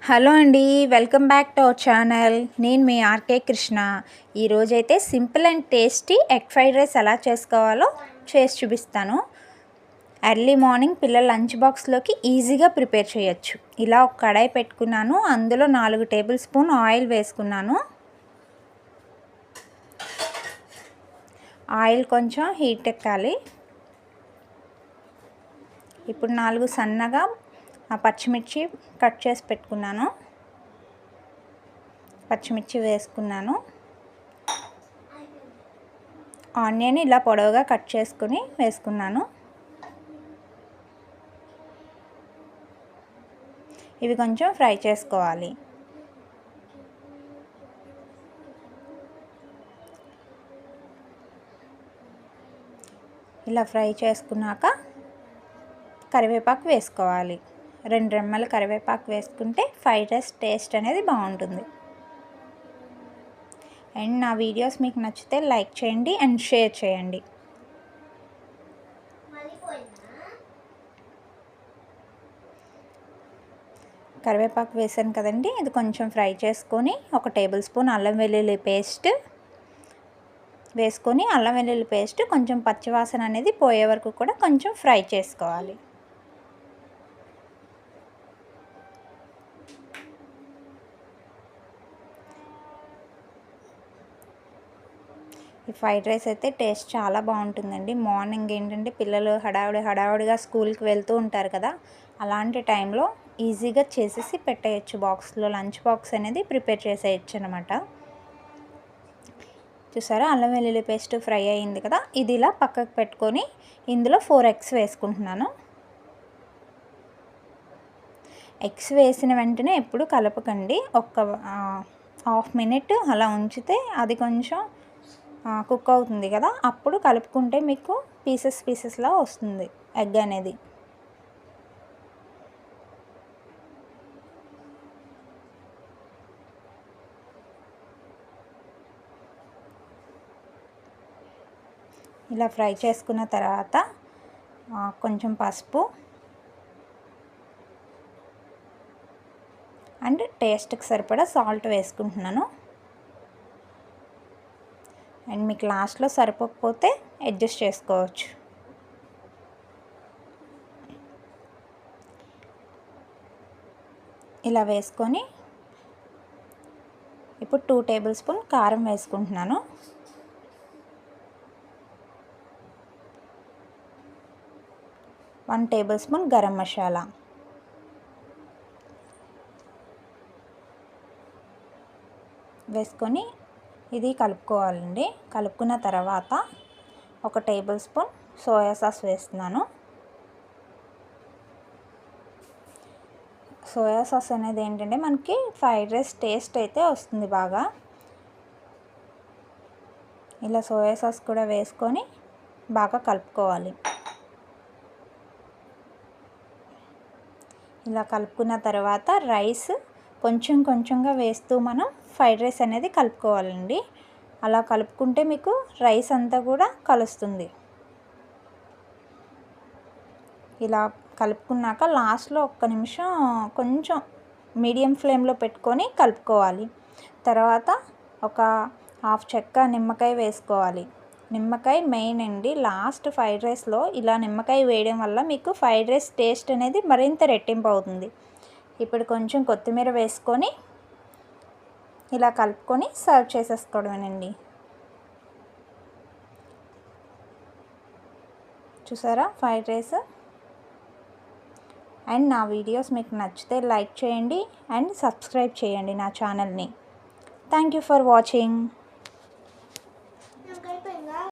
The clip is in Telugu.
హలో అండి, welcome back to our channel. నేను మీ ఆర్కే కృష్ణ. ఈరోజైతే simple and tasty egg fried rice ఎలా చేసుకోవాలో చేసి చూపిస్తాను. ఎర్లీ మార్నింగ్ పిల్లల లంచ్ బాక్స్లోకి ఈజీగా ప్రిపేర్ చేయొచ్చు. ఇలా ఒక కడాయి పెట్టుకున్నాను, అందులో 4 టేబుల్ స్పూన్ ఆయిల్ వేసుకున్నాను. ఆయిల్ కొంచెం హీట్ ఎక్కాలి. ఇప్పుడు 4 సన్నగా పచ్చిమిర్చి కట్ చేసి పెట్టుకున్నాను. పచ్చిమిర్చి వేసుకున్నాను. ఆనియన్ ఇలా పొడవుగా కట్ చేసుకుని వేసుకున్నాను. ఇవి కొంచెం ఫ్రై చేసుకోవాలి. ఇలా ఫ్రై చేసుకున్నాక కరివేపాకు వేసుకోవాలి. 2 రెమ్మల కరివేపాకు వేసుకుంటే ఫ్రైడ్ రైస్ టేస్ట్ అనేది బాగుంటుంది. అండ్ నా వీడియోస్ మీకు నచ్చితే లైక్ చేయండి అండ్ షేర్ చేయండి. కరివేపాకు వేసాను కదండి, ఇది కొంచెం ఫ్రై చేసుకొని 1 టేబుల్ స్పూన్ అల్లం వెల్లుల్లి పేస్ట్ వేసుకొని, అల్లం వెల్లుల్లి పేస్ట్ కొంచెం పచ్చివాసన అనేది పోయే వరకు కూడా కొంచెం ఫ్రై చేసుకోవాలి. ఈ ఫ్రైడ్ రైస్ అయితే టేస్ట్ చాలా బాగుంటుందండి. మార్నింగ్ ఏంటంటే పిల్లలు హడావుడిగా స్కూల్కి వెళ్తూ ఉంటారు కదా, అలాంటి టైంలో ఈజీగా చేసేసి పెట్టేయచ్చు. బాక్స్లో లంచ్ బాక్స్ అనేది ప్రిపేర్ చేసేయచ్చు అనమాట. చూసారా, అల్లం వెల్లుల్లి పేస్ట్ ఫ్రై అయ్యింది కదా, ఇది ఇలా పక్కకు పెట్టుకొని ఇందులో 4 ఎగ్స్ వేసుకుంటున్నాను. ఎగ్స్ వేసిన వెంటనే ఎప్పుడు కలపకండి. ఒక హాఫ్ మినిట్ అలా ఉంచితే అది కొంచెం కుక్ అవుతుంది కదా, అప్పుడు కలుపుకుంటే మీకు పీసెస్లా వస్తుంది ఎగ్ అనేది. ఇలా ఫ్రై చేసుకున్న తర్వాత కొంచెం పసుపు అండ్ టేస్ట్కి సరిపడా సాల్ట్ వేసుకుంటున్నాను. అండ్ మీకు లాస్ట్లో సరిపోకపోతే అడ్జస్ట్ చేసుకోవచ్చు. ఇలా వేసుకొని ఇప్పుడు 2 టేబుల్ స్పూన్ కారం వేసుకుంటున్నాను. One table spoon garam masala వేసుకొని ఇది కలుపుకోవాలండి. కలుపుకున్న తర్వాత 1 టేబుల్ స్పూన్ సోయా సాస్ వేస్తున్నాను. సోయా సాస్ అనేది ఏంటంటే మనకి ఫ్రైడ్ రైస్ టేస్ట్ అయితే వస్తుంది బాగా. ఇలా సోయా సాస్ కూడా వేసుకొని బాగా కలుపుకోవాలి. ఇలా కలుపుకున్న తర్వాత రైస్ కొంచెంగా వేస్తూ మనం ఫ్రైడ్ రైస్ అనేది కలుపుకోవాలండి. అలా కలుపుకుంటే మీకు రైస్ అంతా కూడా కలుస్తుంది. ఇలా కలుపుకున్నాక లాస్ట్లో 1 నిమిషం కొంచెం మీడియం ఫ్లేమ్లో పెట్టుకొని కలుపుకోవాలి. తర్వాత ఒక హాఫ్ చెక్క నిమ్మకాయ వేసుకోవాలి. నిమ్మకాయ మెయిన్ అండి. లాస్ట్ ఫ్రైడ్ రైస్లో ఇలా నిమ్మకాయ వేయడం వల్ల మీకు ఫ్రైడ్ రైస్ టేస్ట్ అనేది మరింత రెట్టింపు అవుతుంది. ఇప్పుడు కొంచెం కొత్తిమీర వేసుకొని ఇలా కలుపుకొని సర్వ్ చేసేసుకోవడమేనండి. చూసారా ఫ్రైడ్ రైస్. అండ్ నా వీడియోస్ మీకు నచ్చితే లైక్ చేయండి అండ్ సబ్స్క్రైబ్ చేయండి నా ఛానల్ని. Thank you for watching.